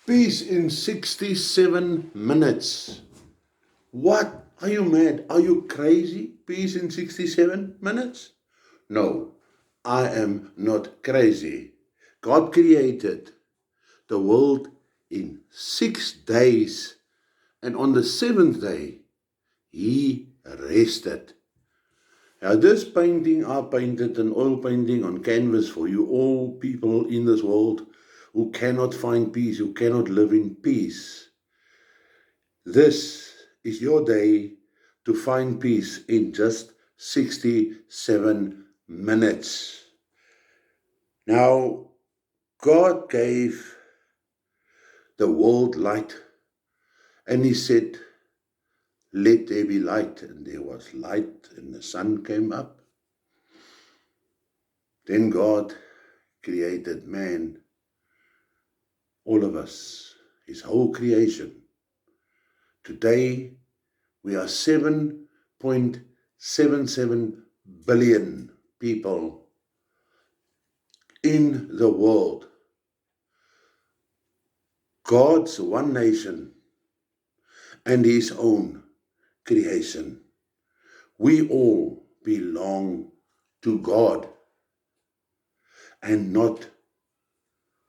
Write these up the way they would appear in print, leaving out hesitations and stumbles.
Peace in 67 minutes. What? Are you mad? Are you crazy? Peace in 67 minutes? No, I am not crazy. God created the world in 6 days, and on the seventh day, He rested. Now, this painting I painted, an oil painting on canvas for you, all people in this world who cannot find peace, who cannot live in peace. This is your day to find peace in just 67 minutes. Now, God gave the world light, and He said, let there be light, and there was light, and the sun came up. Then God created man, all of us, His whole creation. Today, we are 7.77 billion people in the world. God's one nation and His own creation. We all belong to God and not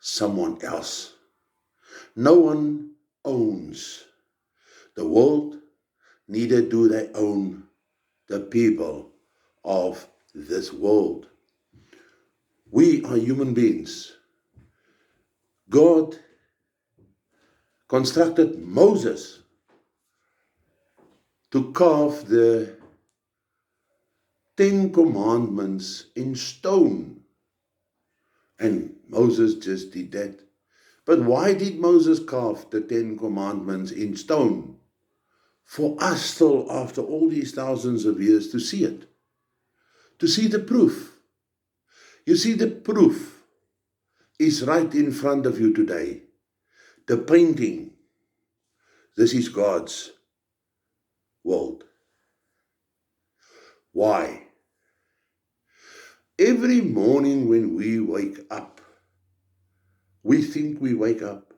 someone else. No one owns the world, neither do they own the people of this world. We are human beings. God constructed Moses to carve the 10 commandments in stone. And Moses just did that. But why did Moses carve the 10 commandments in stone? For us still, after all these thousands of years, to see it. To see the proof. You see, the proof is right in front of you today. The painting. This is God's world. Why? Every morning when we wake up, we think we wake up.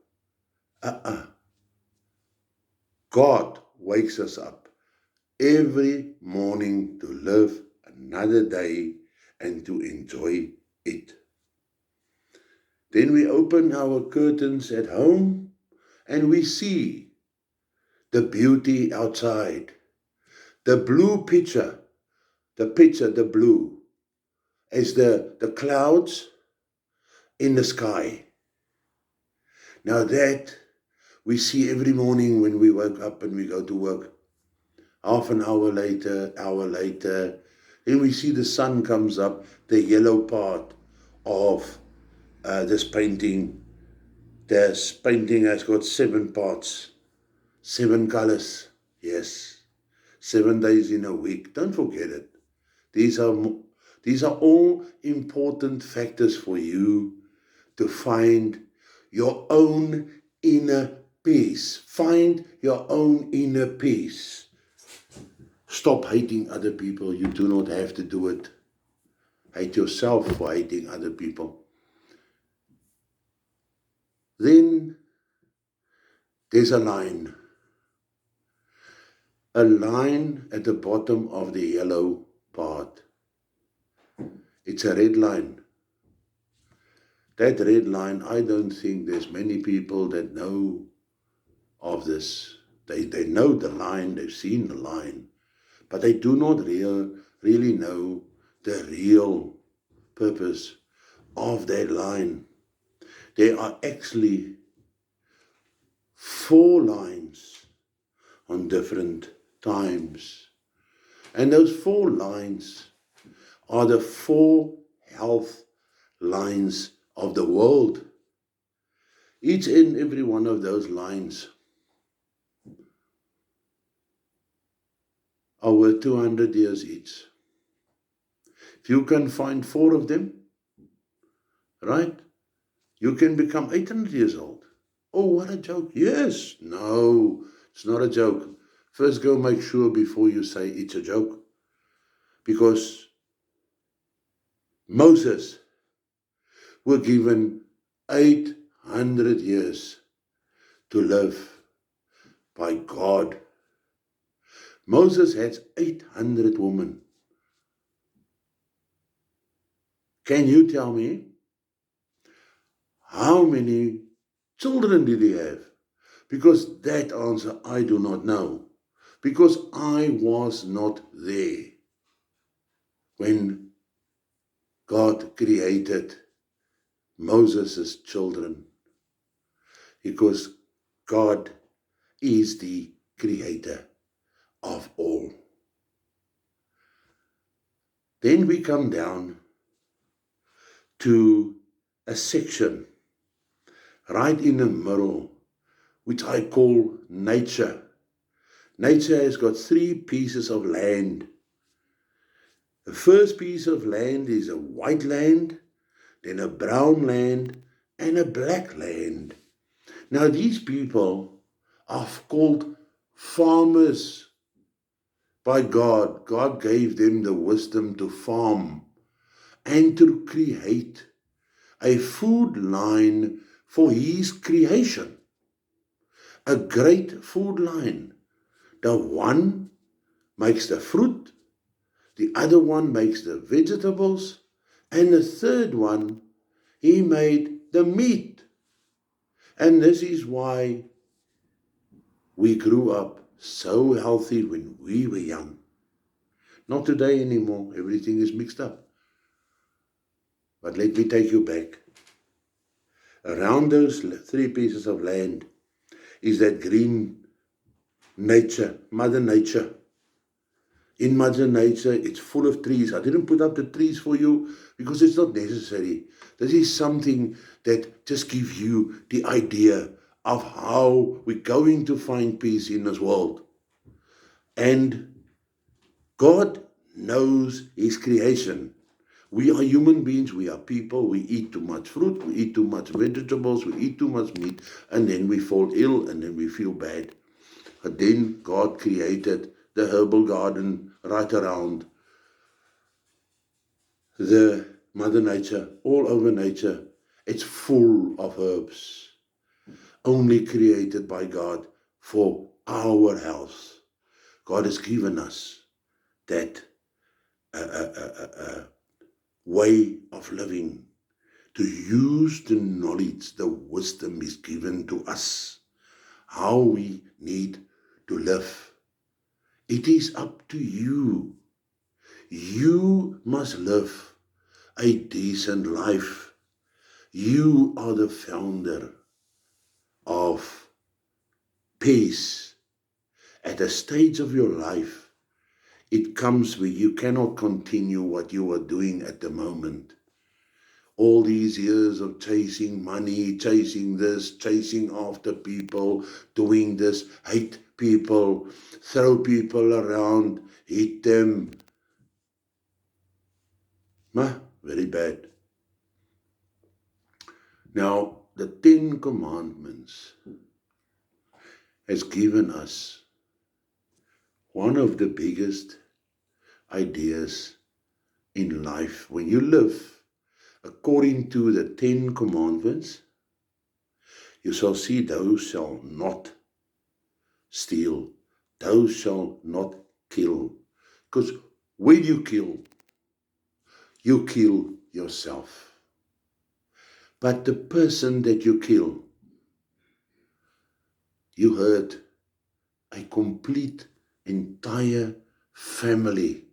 God wakes us up every morning to live another day and to enjoy it. Then we open our curtains at home and we see the beauty outside. The blue picture, the blue, as the clouds in the sky. Now that we see every morning when we wake up and we go to work. Half an hour later, then we see the sun comes up, the yellow part of this painting. This painting has got 7 parts, 7 colors. Yes, 7 days in a week. Don't forget it. These are all important factors for you to find your own inner peace. Find your own inner peace. Stop hating other people. You do not have to do it. Hate yourself for hating other people. Then there's a line. A line at the bottom of the yellow part. It's a red line. That red line, I don't think there's many people that know of this. They know the line, they've seen the line, but they do not really know the real purpose of that line. There are actually 4 lines on different times. And those 4 lines are the 4 health lines of the world. Each and every one of those lines are worth 200 years each. If you can find 4 of them, right, you can become 800 years old. Oh, what a joke. Yes. No, it's not a joke. First go make sure before you say it's a joke. Because Moses were given 800 years to live by God. Moses had 800 women. Can you tell me how many children did he have? Because that answer I do not know. Because I was not there when God created Moses' children. Because God is the creator of all. Then we come down to a section right in the middle, which I call nature. Nature has got 3 pieces of land. The first piece of land is a white land, then a brown land, and a black land. Now these people are called farmers by God. God gave them the wisdom to farm and to create a food line for His creation. A great food line. The one makes the fruit, the other one makes the vegetables, and the third one, He made the meat. And this is why we grew up so healthy when we were young. Not today anymore. Everything is mixed up. But let me take you back. Around those 3 pieces of land is that green nature, Mother Nature. In Mother Nature, it's full of trees. I didn't put up the trees for you because it's not necessary. This is something that just gives you the idea of how we're going to find peace in this world. And God knows His creation. We are human beings, we are people, we eat too much fruit, we eat too much vegetables, we eat too much meat, and then we fall ill and then we feel bad. But then God created the herbal garden right around the Mother Nature, all over nature. It's full of herbs, only created by God for our health. God has given us that way of living, to use the knowledge, the wisdom is given to us, how we need to live. It is up to you. You must live a decent life. You are the founder of peace. At a stage of your life, it comes where you cannot continue what you are doing at the moment. All these years of chasing money, chasing this, chasing after people, doing this, hate people, throw people around, hit them. Very bad. Now, the 10 Commandments has given us one of the biggest ideas in life. When you live according to the 10 Commandments, you shall see, thou shalt not steal, thou shalt not kill. Because when you kill yourself. But the person that you kill, you hurt a complete, entire family,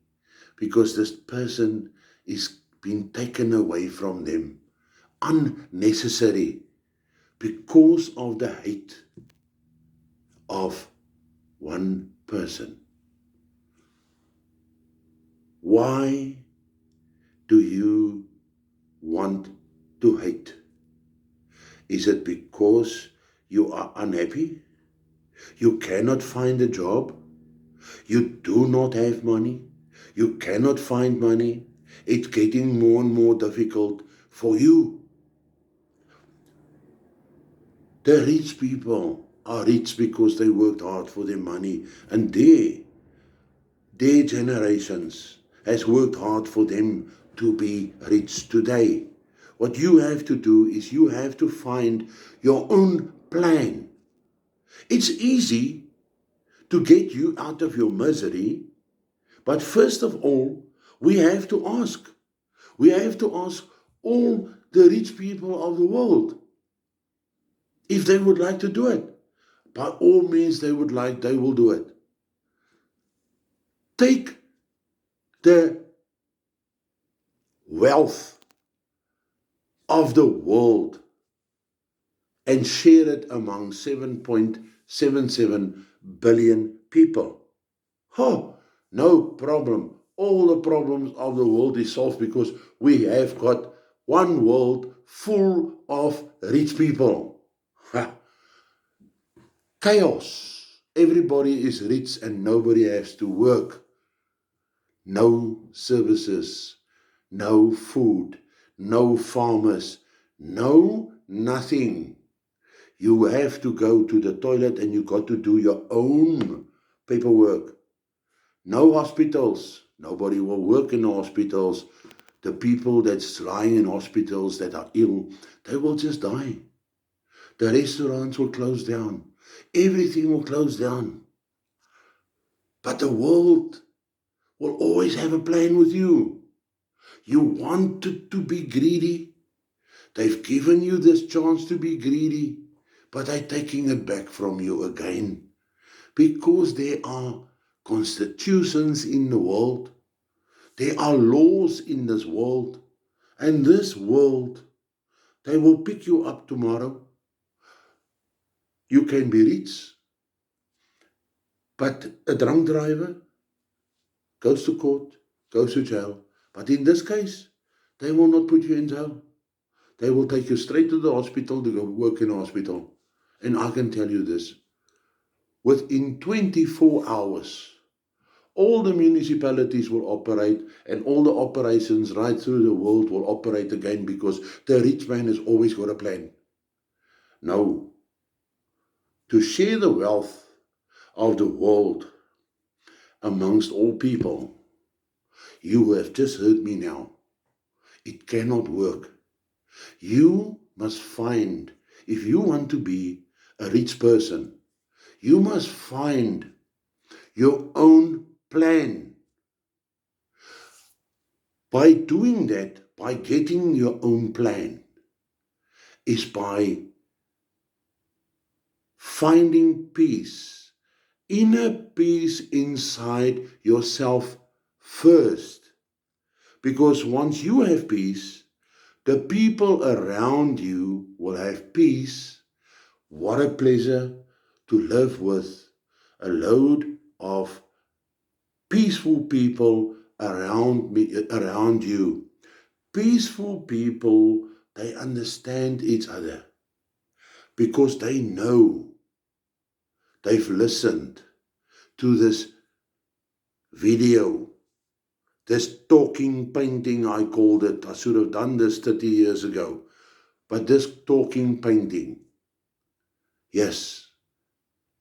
because this person is being taken away from them, unnecessary, because of the hate of one person. Why do you want to hate? Is it because you are unhappy? You cannot find a job? You do not have money? You cannot find money? It's getting more and more difficult for you. The rich people are rich because they worked hard for their money, and their generations has worked hard for them to be rich today. What you have to do is you have to find your own plan. It's easy to get you out of your misery, but first of all, we have to ask. We have to ask all the rich people of the world if they would like to do it. By all means, they will do it. Take the wealth of the world and share it among 7.77 billion people. No problem. All the problems of the world is solved because we have got one world full of rich people. Chaos. Everybody is rich and nobody has to work. No services, no food, no farmers, no nothing. You have to go to the toilet and you got to do your own paperwork. No hospitals. Nobody will work in the hospitals. The people that's lying in hospitals that are ill, they will just die. The restaurants will close down. Everything will close down. But the world will always have a plan with you. You wanted to be greedy. They've given you this chance to be greedy, but they're taking it back from you again. Because there are constitutions in the world. There are laws in this world. And this world, they will pick you up tomorrow. You can be rich, but a drunk driver goes to court, goes to jail. But in this case, they will not put you in jail. They will take you straight to the hospital to go work in a hospital. And I can tell you this, within 24 hours, all the municipalities will operate and all the operations right through the world will operate again because the rich man has always got a plan. No, to share the wealth of the world amongst all people, you have just heard me now. It cannot work. You must find, if you want to be a rich person, you must find your own plan. By doing that, by getting your own plan, is by finding peace, inner peace inside yourself first. Because once you have peace, the people around you will have peace. What a pleasure to live with a load of peaceful people around you. Peaceful people, they understand each other because they know, they've listened to this video, this talking painting, I called it. I should have done this 30 years ago. But this talking painting, yes,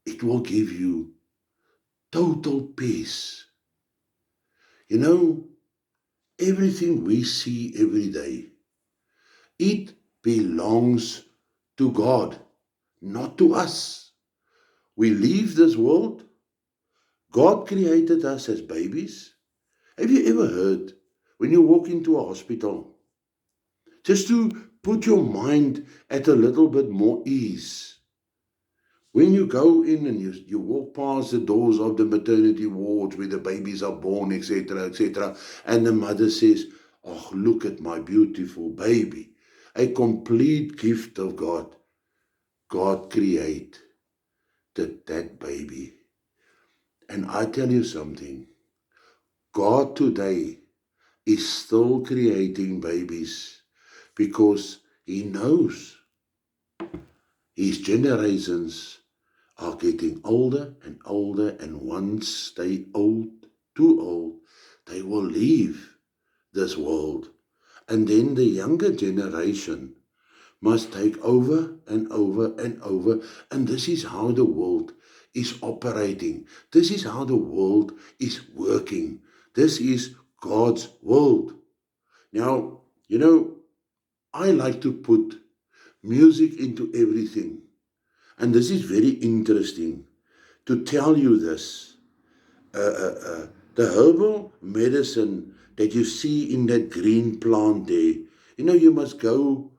it will give you total peace. You know, everything we see every day, it belongs to God, not to us. We leave this world. God created us as babies. Have you ever heard when you walk into a hospital, just to put your mind at a little bit more ease, when you go in and you walk past the doors of the maternity wards where the babies are born, etc., and the mother says, "Oh, look at my beautiful baby," a complete gift of God. God created that baby. And I tell you something, God today is still creating babies because He knows His generations are getting older and older, and once they too old, they will leave this world. And then the younger generation must take over and over and over. And this is how the world is operating. This is how the world is working. This is God's world. Now, I like to put music into everything. And this is very interesting to tell you this. The herbal medicine that you see in that green plant there, you must go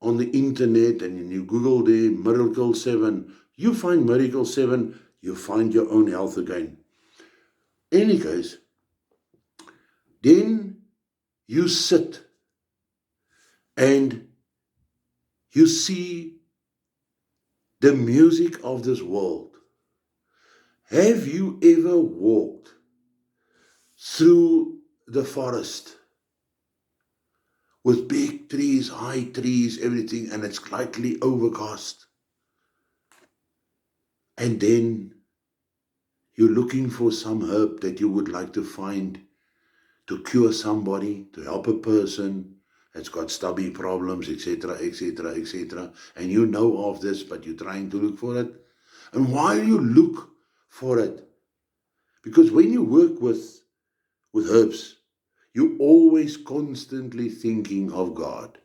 on the internet and you Google there, Miracle 7. You find Miracle 7, you find your own health again. Any case, then you sit and you see the music of this world. Have you ever walked through the forest with big trees, high trees, everything, and it's slightly overcast? And then you're looking for some herb that you would like to find to cure somebody, to help a person that's got stubby problems, etc., etc., etc. And you know of this, but you're trying to look for it. And while you look for it, because when you work with herbs, you're always constantly thinking of God,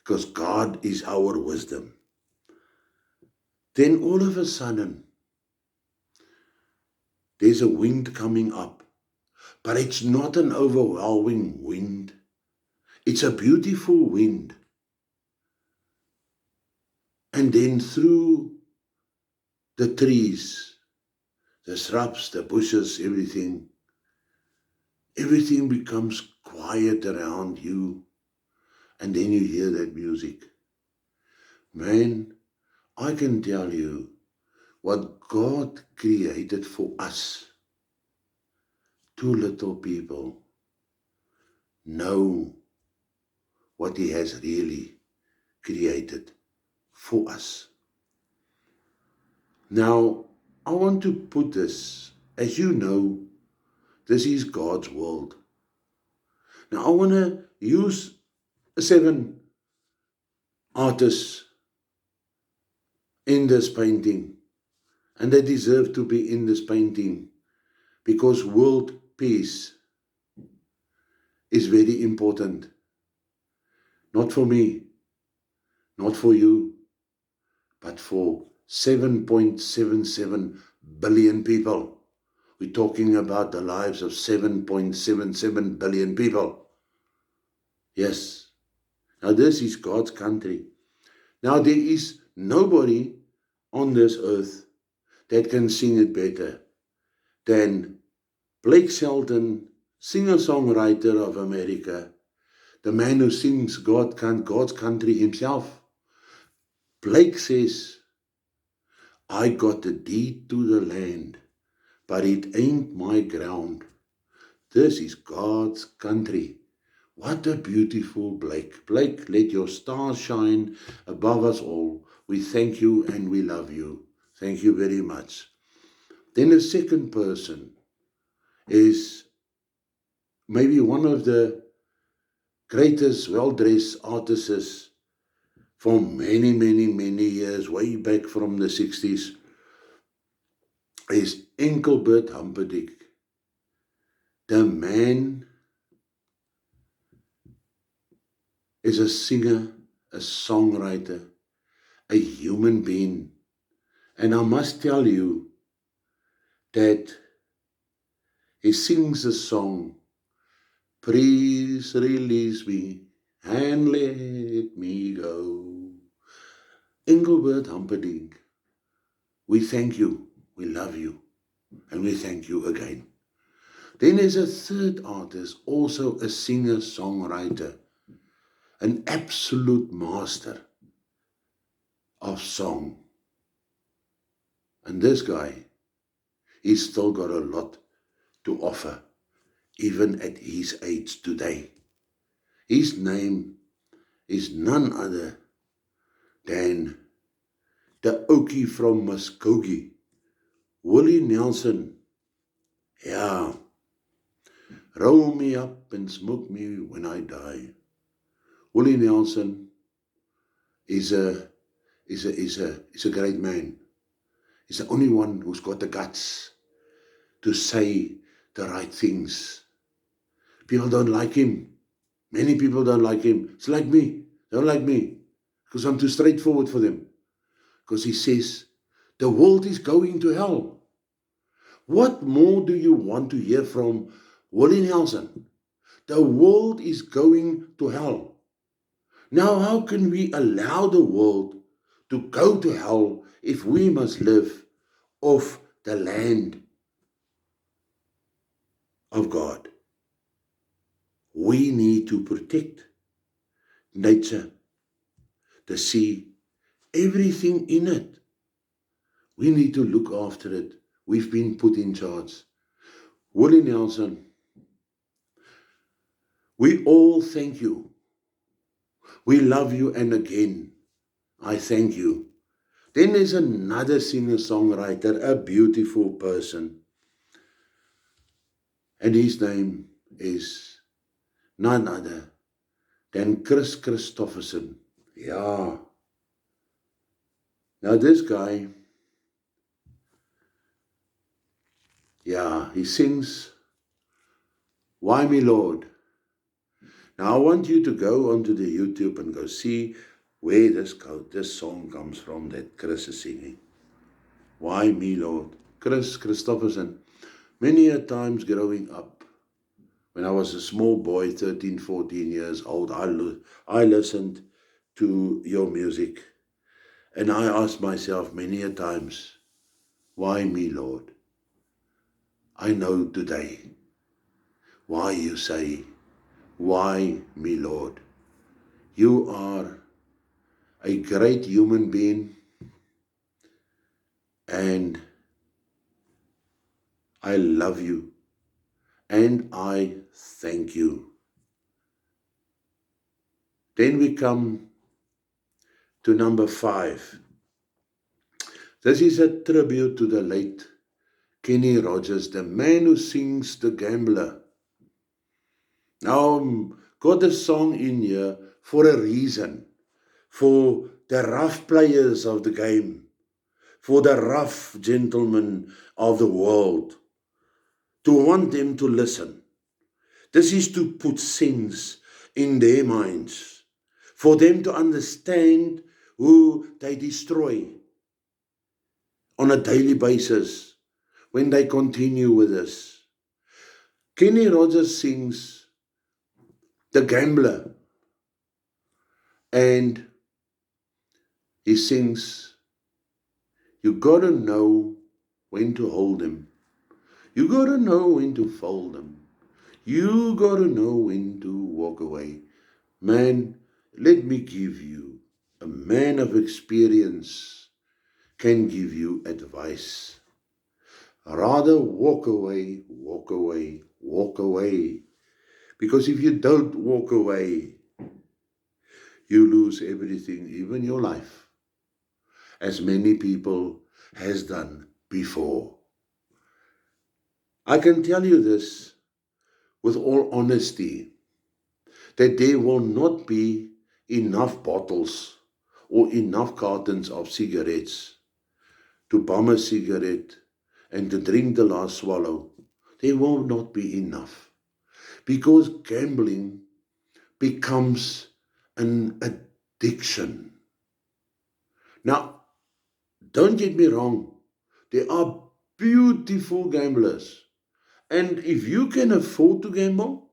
because God is our wisdom. Then all of a sudden, there's a wind coming up, but it's not an overwhelming wind. It's a beautiful wind. And then through the trees, the shrubs, the bushes, everything becomes quiet around you. And then you hear that music. Man, I can tell you what God created for us. Two little people know what He has really created for us. Now, I want to put this, as you know, this is God's world. Now, I want to use 7 artists in this painting, and they deserve to be in this painting because world peace is very important. Not for me, not for you, but for 7.77 billion people. We're talking about the lives of 7.77 billion people. Yes. Now this is God's country. Now there is nobody on this earth that can sing it better than Blake Shelton, singer-songwriter of America, the man who sings God's country himself. Blake says, I got the deed to the land, but it ain't my ground. This is God's country. What a beautiful Blake. Blake, let your stars shine above us all. We thank you and we love you. Thank you very much. Then the second person is maybe one of the greatest well-dressed artists for many, many, many years, way back from the 60s, is Engelbert Humperdinck. The man is a singer, a songwriter, a human being. And I must tell you that he sings a song, please release me and let me go. Engelbert Humperdinck, we thank you, we love you, and we thank you again. Then there's a third artist, also a singer-songwriter, an absolute master of song. And this guy, he's still got a lot to offer, even at his age today. His name is none other than the Okie from Muskogee, Willie Nelson. Yeah, roll me up and smoke me when I die. Willie Nelson is a great man. He's the only one who's got the guts to say the right things. People don't like him. Many people don't like him. It's like me. They don't like me because I'm too straightforward for them. because he says, the world is going to hell. What more do you want to hear from Willie Nelson? The world is going to hell. Now, how can we allow the world to go to hell if we must live off the land of God? We need to protect nature, the sea, everything in it. We need to look after it. We've been put in charge. Willie Nelson, we all thank you. We love you, and again, I thank you. Then there's another singer-songwriter, a beautiful person, and his name is none other than Chris Christopherson. Yeah. Now this guy, he sings, Why Me Lord? Now I want you to go onto the YouTube and go see where this song comes from that Chris is singing. Why Me Lord? Chris Christopherson. Many a times growing up, when I was a small boy, 13, 14 years old, I listened to your music, and I asked myself many a times, why me, Lord? I know today why you say, why me, Lord? You are a great human being, and I love you, and I thank you. Then we come to number 5. This is a tribute to the late Kenny Rogers, the man who sings The Gambler. Now, got a song in here for a reason, for the rough players of the game, for the rough gentlemen of the world, to want them to listen. This is to put sense in their minds, for them to understand who they destroy on a daily basis when they continue with this. Kenny Rogers sings The Gambler, and he sings, you gotta know when to hold him. You gotta know when to fold him. You gotta know when to walk away. Man, let me give you, a man of experience can give you advice. Rather walk away, walk away, walk away. Because if you don't walk away, you lose everything, even your life, as many people has done before. I can tell you this with all honesty, that there will not be enough bottles or enough cartons of cigarettes to bum a cigarette and to drink the last swallow. There will not be enough, because gambling becomes an addiction. Now, don't get me wrong, there are beautiful gamblers, and if you can afford to gamble,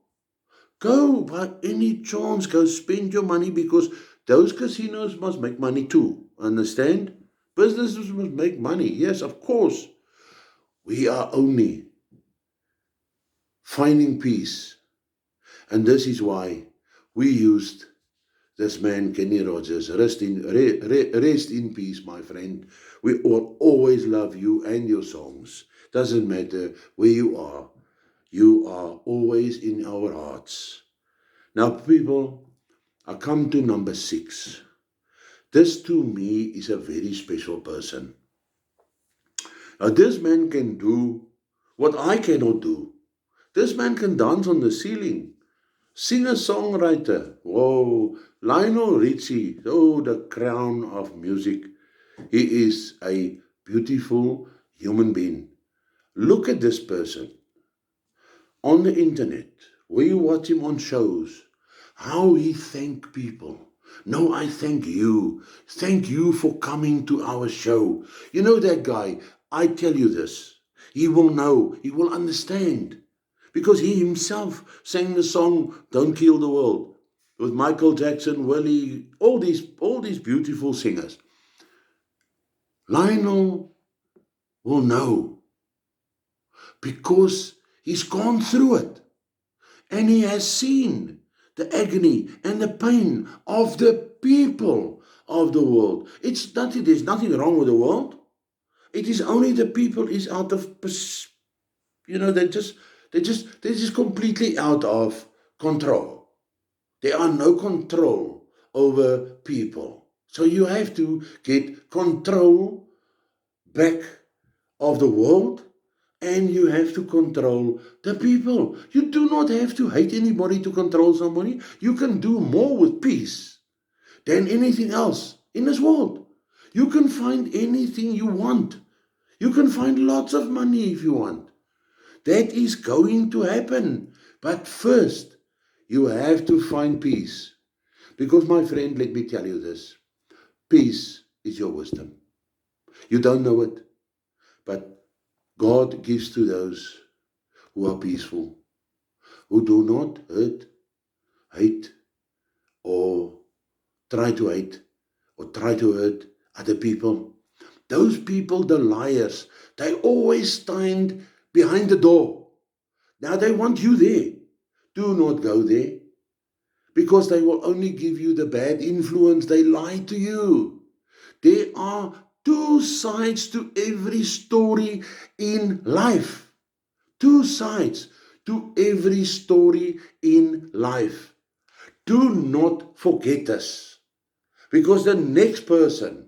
go by any chance, go spend your money, because those casinos must make money too. Understand? Businesses must make money. Yes, of course. We are only finding peace. And this is why we used this man, Kenny Rogers. Rest in peace, my friend. We will always love you and your songs. Doesn't matter where you are. You are always in our hearts. Now, people, I come to number 6. This to me is a very special person. Now, this man can do what I cannot do. This man can dance on the ceiling, singer-songwriter. Whoa, Lionel Richie, oh, the crown of music. He is a beautiful human being. Look at this person on the internet, where you watch him on shows, how he thank people, No, I thank you. Thank you for coming to our show. You know that guy, I tell you this. He will know, he will understand. Because he himself sang the song Don't Kill the World with Michael Jackson, Willie, all these beautiful singers. Lionel will know because he's gone through it and he has seen the agony and the pain of the people of the world. There's nothing wrong with the world. It is only the people is out of, they're just completely out of control. There are no control over people. So you have to get control back of the world, and you have to control the people. You do not have to hate anybody to control somebody. You can do more with peace than anything else in this world. You can find anything you want. You can find lots of money if you want. That is going to happen. But first, you have to find peace. Because, my friend, let me tell you this. Peace is your wisdom. You don't know it, but God gives to those who are peaceful, who do not hate, or try to hate, or try to hurt other people. Those people, the liars, they always stand behind the door. Now they want you there. Do not go there, because they will only give you the bad influence. They lie to you. There are two sides to every story in life. Two sides to every story in life. Do not forget this. Because the next person,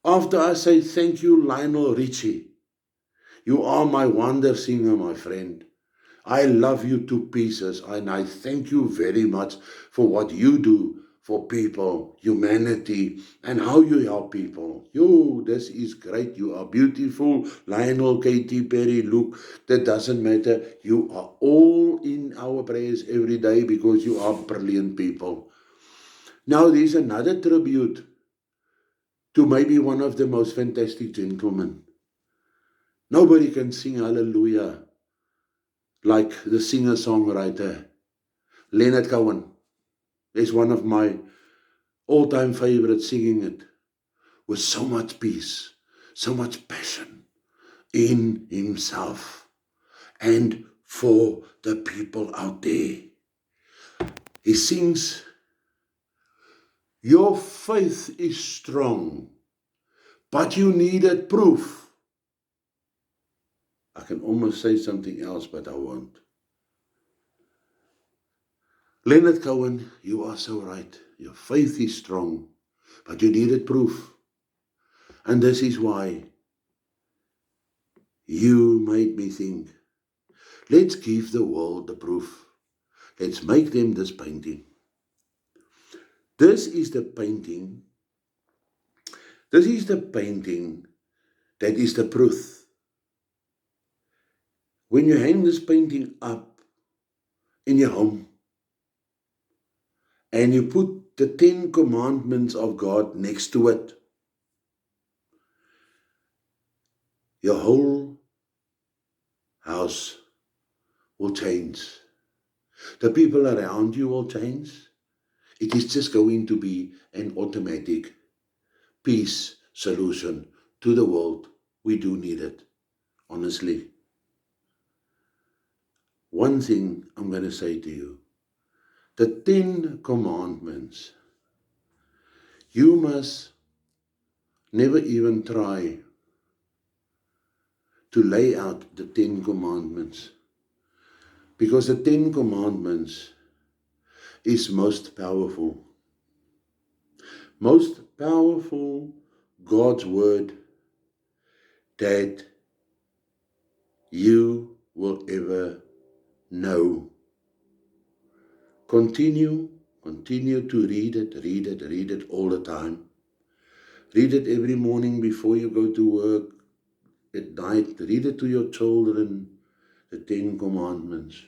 after I say thank you, Lionel Richie, you are my wonder singer, my friend. I love you to pieces, and I thank you very much for what you do for people, humanity, and how you help people. This is great. You are beautiful. Lionel, Katy Perry, Luke, that doesn't matter. You are all in our prayers every day because you are brilliant people. Now there's another tribute to maybe one of the most fantastic gentlemen. Nobody can sing hallelujah like the singer-songwriter Leonard Cohen. Is one of my all-time favorites, singing it with so much peace, so much passion in himself and for the people out there. He sings, your faith is strong, but you needed proof. I can almost say something else, but I won't. Leonard Cohen, you are so right. Your faith is strong, but you needed proof. And this is why you made me think, let's give the world the proof. Let's make them this painting. This is the painting. This is the painting that is the proof. When you hang this painting up in your home and you put the 10 commandments of God next to it, your whole house will change. The people around you will change. It is just going to be an automatic peace solution to the world. We do need it, honestly. One thing I'm going to say to you, the 10 commandments, you must never even try to lay out the 10 commandments, because the 10 commandments is most powerful. Most powerful God's word that you will ever know. Continue to read it all the time. Read it every morning before you go to work, at night. Read it to your children, the 10 commandments.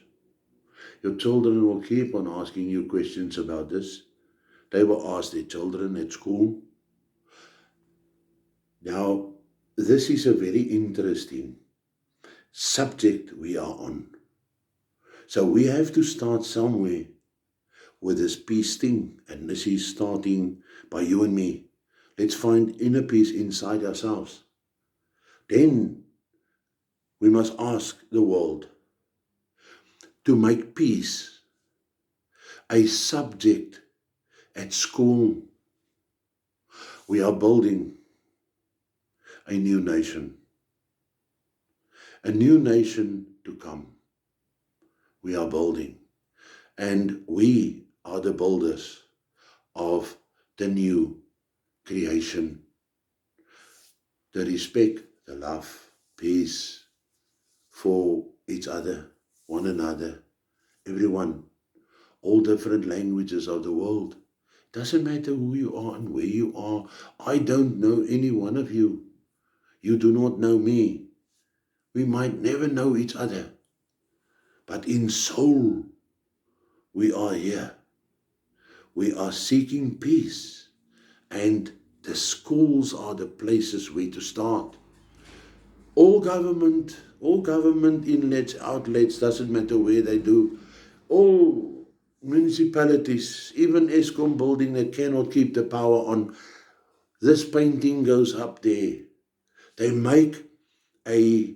Your children will keep on asking you questions about this. They will ask their children at school. Now, this is a very interesting subject we are on. So we have to start somewhere with this peace thing. And this is starting by you and me. Let's find inner peace inside ourselves. Then we must ask the world to make peace a subject at school. We are building a new nation to come. We are building, and we are the builders of the new creation. The respect, the love, peace for each other, one another, everyone, all different languages of the world. Doesn't matter who you are and where you are. I don't know any one of you. You do not know me. We might never know each other. But in soul, we are here. We are seeking peace. And the schools are the places where to start. All government inlets, outlets, doesn't matter where they do. All municipalities, even Eskom building that cannot keep the power on, this painting goes up there. They make a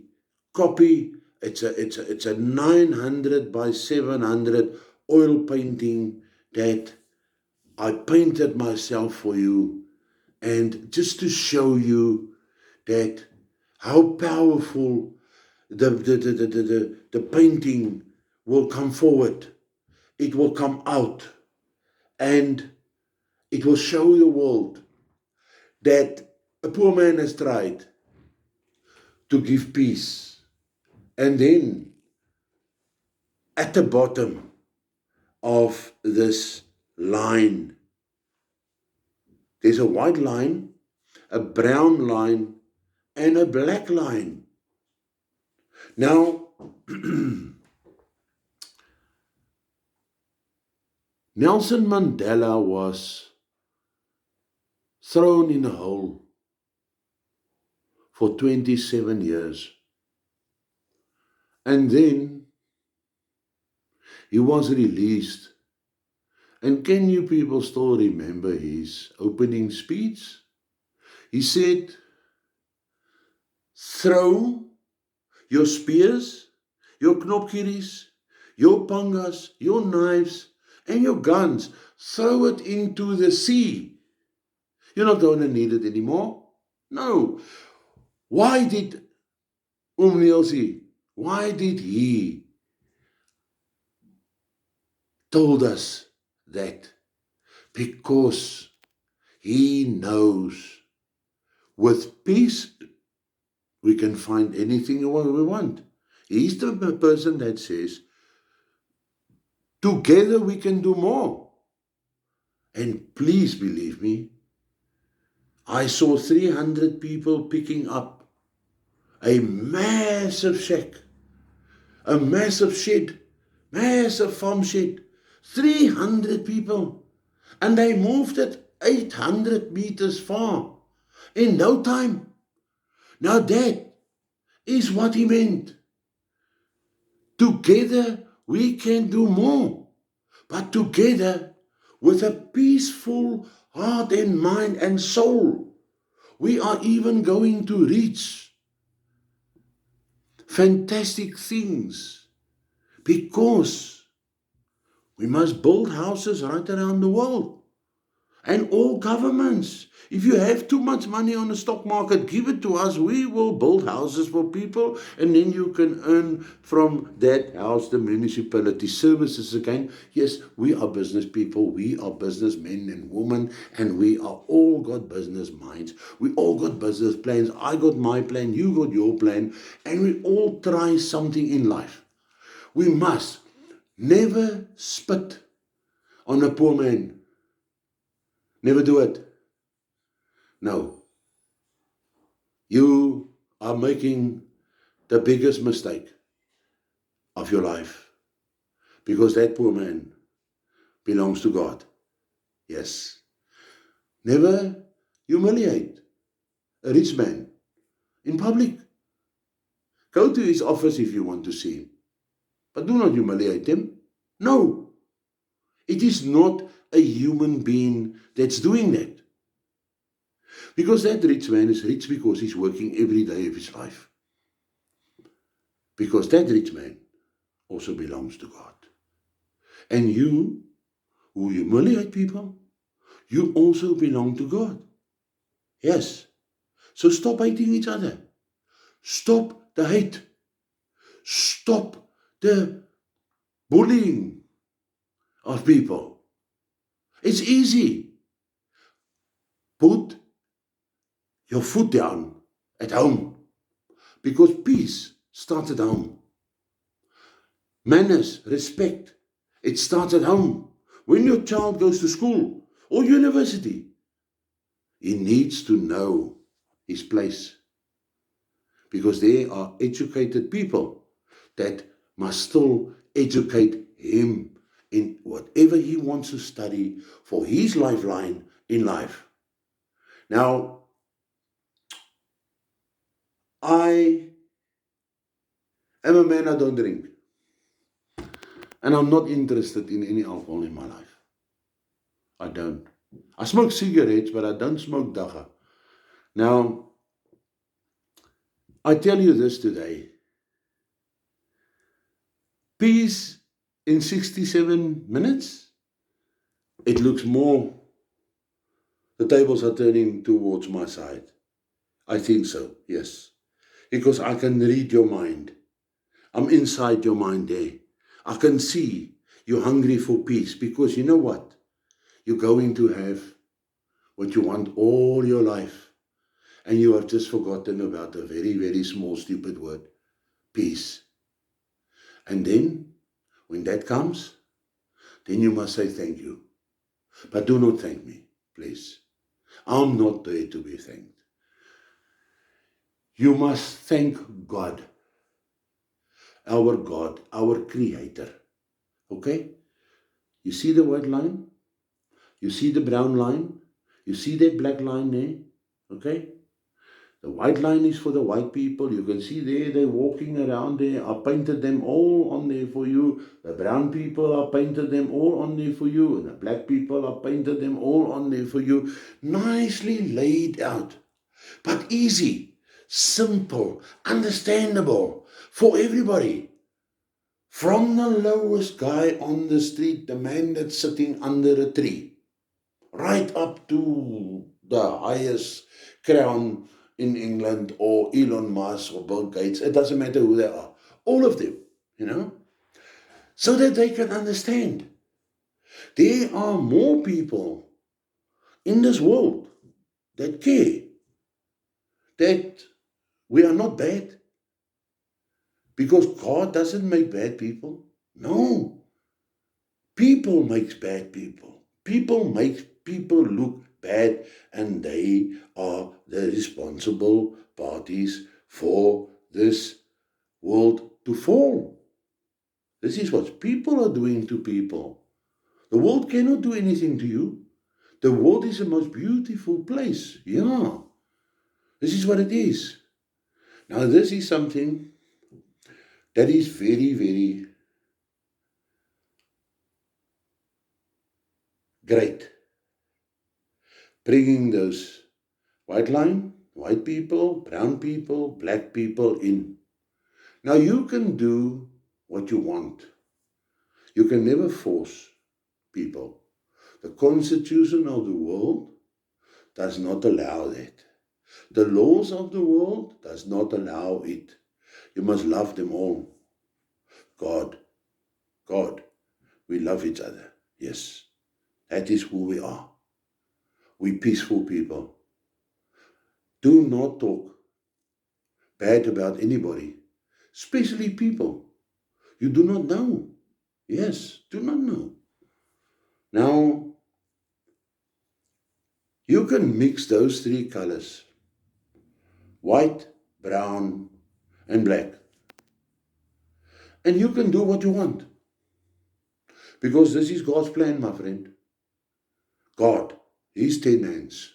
copy. It's a 900 by 700 oil painting that I painted myself for you, and just to show you that how powerful the painting will come forward. It will come out, and it will show the world that a poor man has tried to give peace. And then at the bottom of this line, there's a white line, a brown line, and a black line. Now, Nelson Mandela was thrown in a hole for 27 years. And then he was released. And can you people still remember his opening speech? He said, throw your spears, your knopkieries, your pangas, your knives, and your guns. Throw it into the sea. You're not going to need it anymore. No. Why did Nielsie, why did he told us that? Because he knows with peace we can find anything we want. He's the person that says, together we can do more. And please believe me, I saw 300 people picking up a massive shack, a massive shed, massive farm shed, 300 people. And they moved it 800 meters far in no time. Now that is what he meant. Together we can do more, but together with a peaceful heart and mind and soul, we are even going to reach fantastic things, because we must build houses right around the world. And all governments, if you have too much money on the stock market, give it to us. We will build houses for people, and then you can earn from that house the municipality services again. Yes, we are business people. We are businessmen and women, and we are all got business minds. We all got business plans. I got my plan. You got your plan. And we all try something in life. We must never spit on a poor man. Never do it. No. You are making the biggest mistake of your life, because that poor man belongs to God. Yes. Never humiliate a rich man in public. Go to his office if you want to see him, but do not humiliate him. No, it is not a human being that's doing that. Because that rich man is rich because he's working every day of his life. Because that rich man also belongs to God. And you, who humiliate people, you also belong to God. Yes. So stop hating each other. Stop the hate. Stop the bullying of people. It's easy. Put your foot down at home. Because peace starts at home. Manners, respect, it starts at home. When your child goes to school or university, he needs to know his place. Because there are educated people that must still educate him in whatever he wants to study for his lifeline in life. Now, I am a man, I don't drink. And I'm not interested in any alcohol in my life. I don't. I smoke cigarettes, but I don't smoke dagga. Now, I tell you this today. Peace in 67 minutes? It looks more, the tables are turning towards my side. I think so, yes. Because I can read your mind. I'm inside your mind there. I can see you're hungry for peace because you know what? You're going to have what you want all your life. And you have just forgotten about a very, very small, stupid word, peace. And then, when that comes, then you must say thank you. But do not thank me, please. I'm not there to be thanked. You must thank God, our Creator. Okay? You see the white line? You see the brown line? You see that black line there? Okay? The white line is for the white people. You can see there, they're walking around there. I painted them all on there for you. The brown people, I painted them all on there for you. And the black people, I painted them all on there for you. Nicely laid out. But easy, simple, understandable for everybody. From the lowest guy on the street, the man that's sitting under a tree, right up to the highest crown in England or Elon Musk or Bill Gates. It doesn't matter who they are. All of them, so that they can understand. There are more people in this world that care, that we are not bad, because God doesn't make bad people. No. People makes bad people. People make people look bad, and they are the responsible parties for this world to fall. This is what people are doing to people. The world cannot do anything to you. The world is the most beautiful place. Yeah. This is what it is. Now, this is something that is very, very great. Bringing those white people, brown people, black people in. Now you can do what you want. You can never force people. The constitution of the world does not allow that. The laws of the world does not allow it. You must love them all. God, we love each other. Yes, that is who we are. We peaceful people. Do not talk bad about anybody, especially people you do not know. Yes, do not know. Now, you can mix those three colors, white, brown, and black. And you can do what you want. Because this is God's plan, my friend. God, His 10 hands,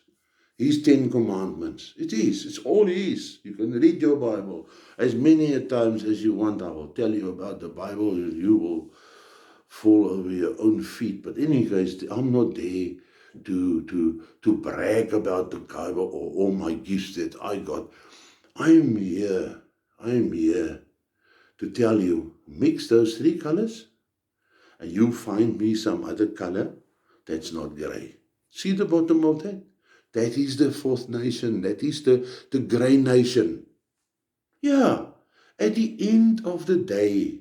His 10 commandments. It is. It's all His. You can read your Bible as many a times as you want. I will tell you about the Bible and you will fall over your own feet. But in any case, I'm not there to brag about the Bible or all my gifts that I got. I'm here to tell you, mix those 3 colors and you find me some other color that's not gray. See the bottom of that? That is the 4th nation. That is the gray nation. Yeah, at the end of the day,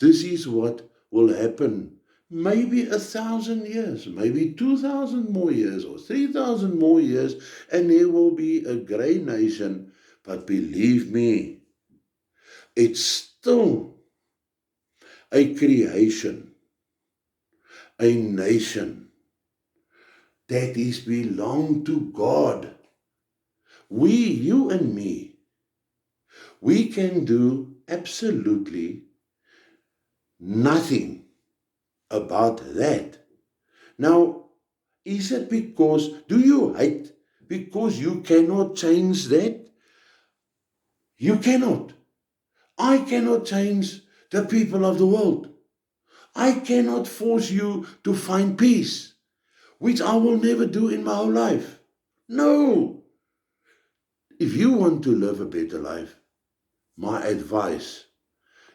this is what will happen. Maybe 1,000 years, maybe 2,000 more years, or 3,000 more years, and there will be a gray nation. But believe me, it's still a creation, a nation that is belong to God. We, you and me, we can do absolutely nothing about that. Now, is it because, do you hate because you cannot change that? You cannot. I cannot change the people of the world. I cannot force you to find peace, which I will never do in my whole life. No. If you want to live a better life, my advice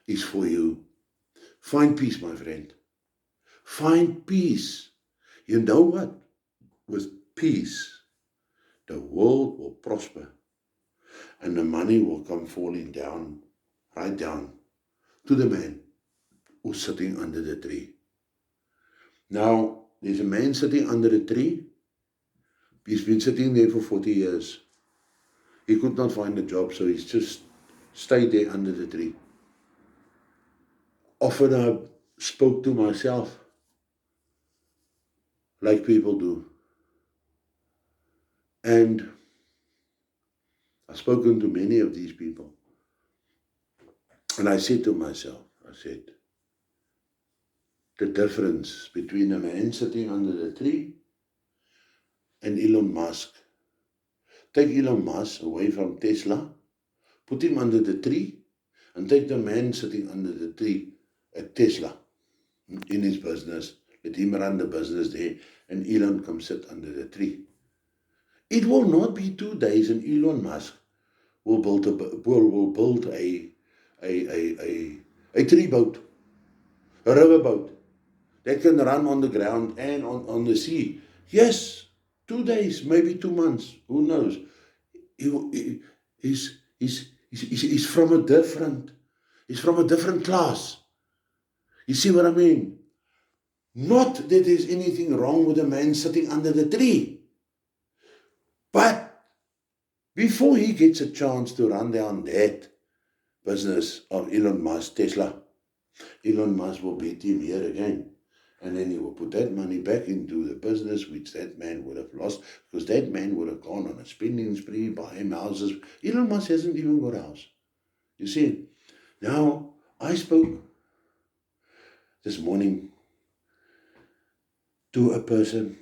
is for you. Find peace, my friend. Find peace. You know what? With peace, the world will prosper and the money will come falling down, right down to the man who's sitting under the tree. Now, there's a man sitting under the tree. He's been sitting there for 40 years. He could not find a job, so he's just stayed there under the tree. Often I spoke to myself, like people do. And I've spoken to many of these people. And I said to myself, the difference between a man sitting under the tree and Elon Musk. Take Elon Musk away from Tesla, put him under the tree, and take the man sitting under the tree at Tesla in his business. Let him run the business there, and Elon come sit under the tree. It will not be 2 days, and Elon Musk will build a tree boat, a river boat that can run on the ground and on the sea. Yes, 2 days, maybe 2 months, who knows? He's from a different class. You see what I mean? Not that there's anything wrong with a man sitting under the tree. But before he gets a chance to run down that business of Elon Musk, Tesla, Elon Musk will beat him here again. And then he will put that money back into the business which that man would have lost, because that man would have gone on a spending spree, buying houses. Elon Musk hasn't even got a house. You see, now I spoke this morning to a person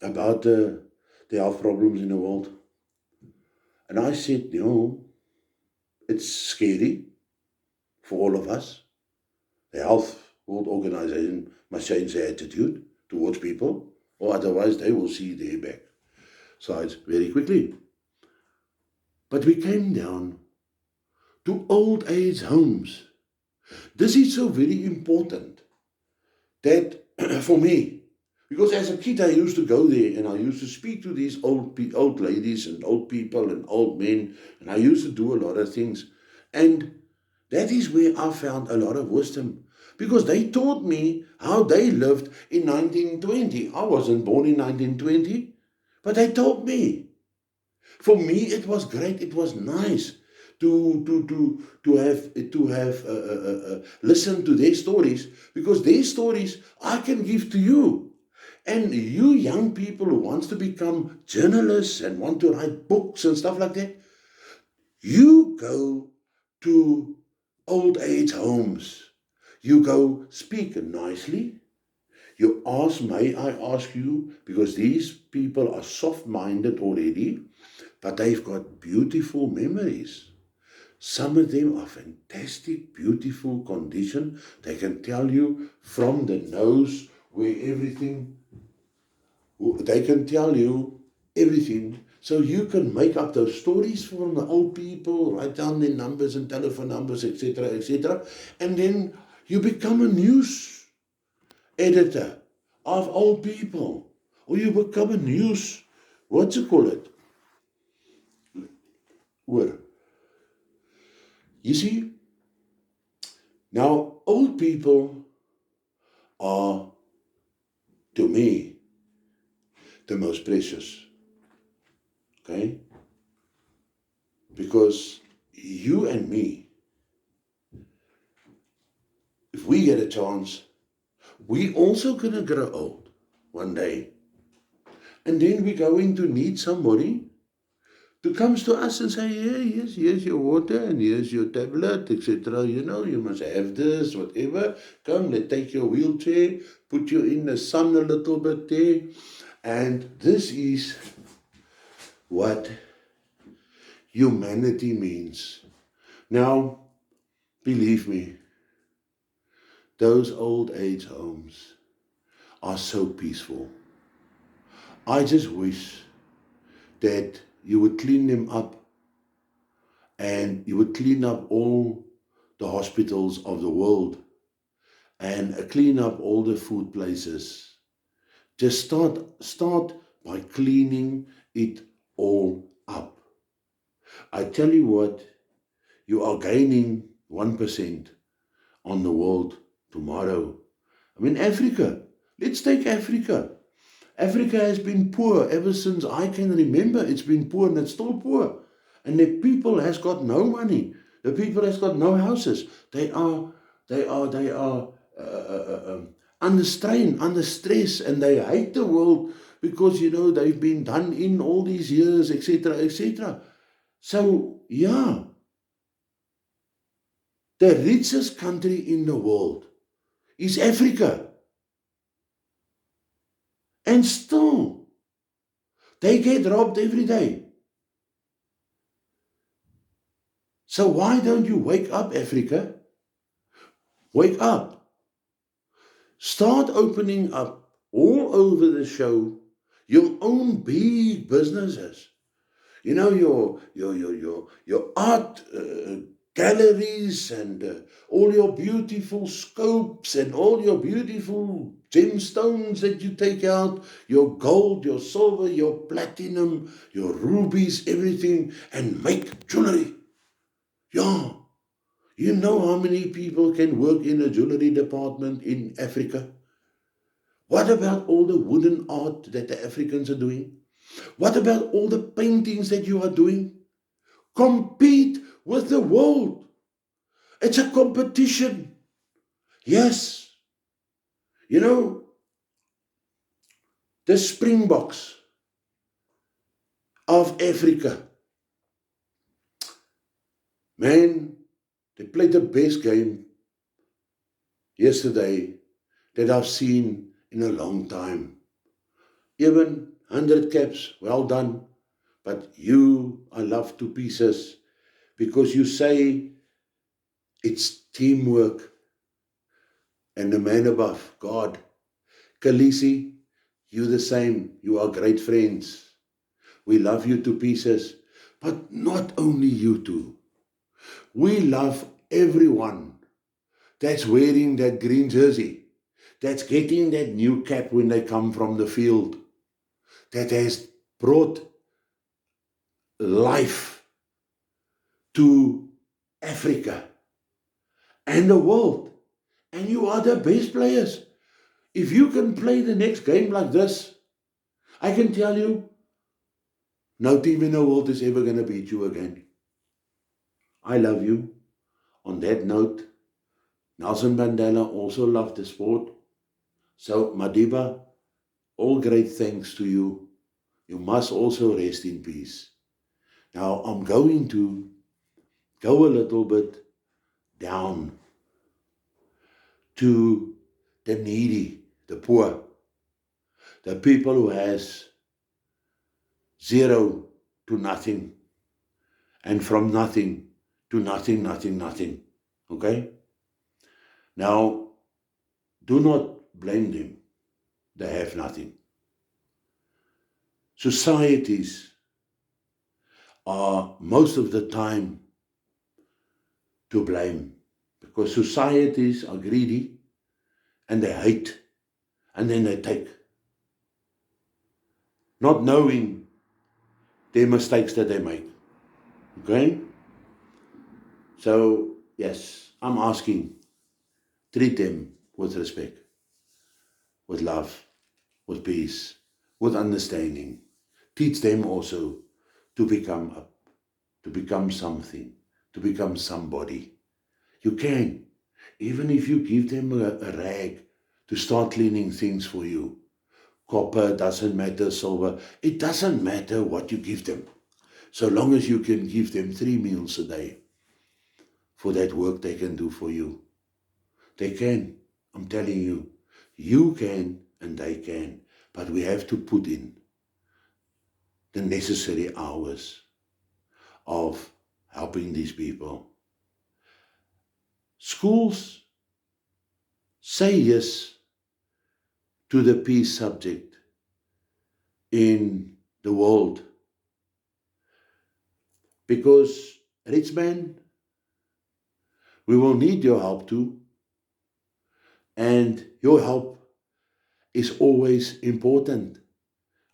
about the health problems in the world. And I said, it's scary for all of us. The Health World Organization must change their attitude towards people, or otherwise they will see their backsides very quickly. But we came down to old age homes. This is so very important that for me, because as a kid I used to go there and I used to speak to these old ladies and old people and old men, and I used to do a lot of things. And that is where I found a lot of wisdom, because they taught me how they lived in 1920. I wasn't born in 1920, but they taught me. For me, it was great. It was nice to have listen to their stories, because their stories I can give to you. And you young people who wants to become journalists and want to write books and stuff like that, you go to old age homes. You go speak nicely. may I ask you, because these people are soft-minded already, but they've got beautiful memories. Some of them are fantastic, beautiful condition. They can tell you from the nose where everything, they can tell you everything. So you can make up those stories from the old people, write down their numbers and telephone numbers, etc., etc. And then you become a news editor of old people. Or you become a news, what's it call it? Where? You see, now old people are, to me, the most precious. Okay? Because you and me, if we get a chance, we also gonna grow old one day. And then we're going to need somebody to comes to us and say, yeah, yes, here's your water and here's your tablet, etc. You know, you must have this, whatever. Come, let's take your wheelchair, put you in the sun a little bit there. And this is what humanity means. Now, believe me, those old age homes are so peaceful. I just wish that you would clean them up and you would clean up all the hospitals of the world and clean up all the food places. Just start by cleaning it all up. I tell you what, you are gaining 1% on the world tomorrow. I mean, Africa. Let's take Africa. Africa has been poor ever since I can remember. It's been poor and it's still poor. And the people has got no money. The people has got no houses. They are under strain, under stress, and they hate the world because, you know, they've been done in all these years, etc., etc. So, yeah, the richest country in the world is Africa. And still, they get robbed every day. So why don't you wake up, Africa? Wake up. Start opening up all over the show your own big businesses. You know, your art galleries and all your beautiful scopes and all your beautiful gemstones that you take out, your gold, your silver, your platinum, your rubies, everything, and make jewelry. Yeah. You know how many people can work in a jewelry department in Africa? What about all the wooden art that the Africans are doing? What about all the paintings that you are doing? Compete with the world. It's a competition. Yes. You know, the Springboks of Africa. Man, they played the best game yesterday that I've seen in a long time. Even 100 caps, well done. But you, I love to pieces because you say it's teamwork and the man above, God. Khaleesi, you the same. You are great friends. We love you to pieces. But not only you two. We love everyone that's wearing that green jersey, that's getting that new cap when they come from the field, that has brought life to Africa and the world. And you are the best players. If you can play the next game like this, I can tell you, no team in the world is ever going to beat you again. I love you. On that note, Nelson Mandela also loved the sport. So, Madiba, all great thanks to you. You must also rest in peace. Now, I'm going to go a little bit down to the needy. the poor, the people who has zero to nothing, and from nothing to nothing, nothing, nothing. Okay? Now, do not blame them. They have nothing. Societies are most of the time to blame because societies are greedy and they hate and then they take, not knowing their mistakes that they make. Okay? So, yes, I'm asking, treat them with respect, with love, with peace, with understanding. Teach them also to become up, to become something, to become somebody. You can, even if you give them a rag to start cleaning things for you. Copper, doesn't matter, silver, it doesn't matter what you give them. So long as you can give them 3 meals a day for that work they can do for you. They can, I'm telling you. You can and they can. But we have to put in the necessary hours of helping these people. Schools say yes to the peace subject in the world because, rich man, we will need your help too, and your help is always important.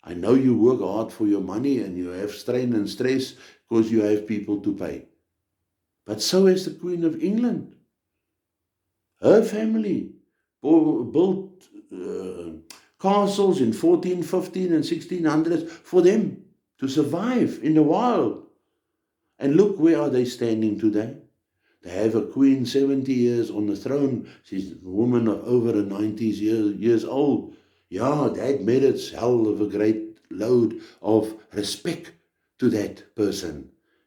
I know you work hard for your money and you have strain and stress because you have people to pay. But so has the Queen of England. Her family built castles in 14, 15 and 1600s for them to survive in the wild. And look, where are they standing today? They have a queen 70 years on the throne. She's a woman of over 90 years old. Yeah, that merits hell of a great load of respect to that person.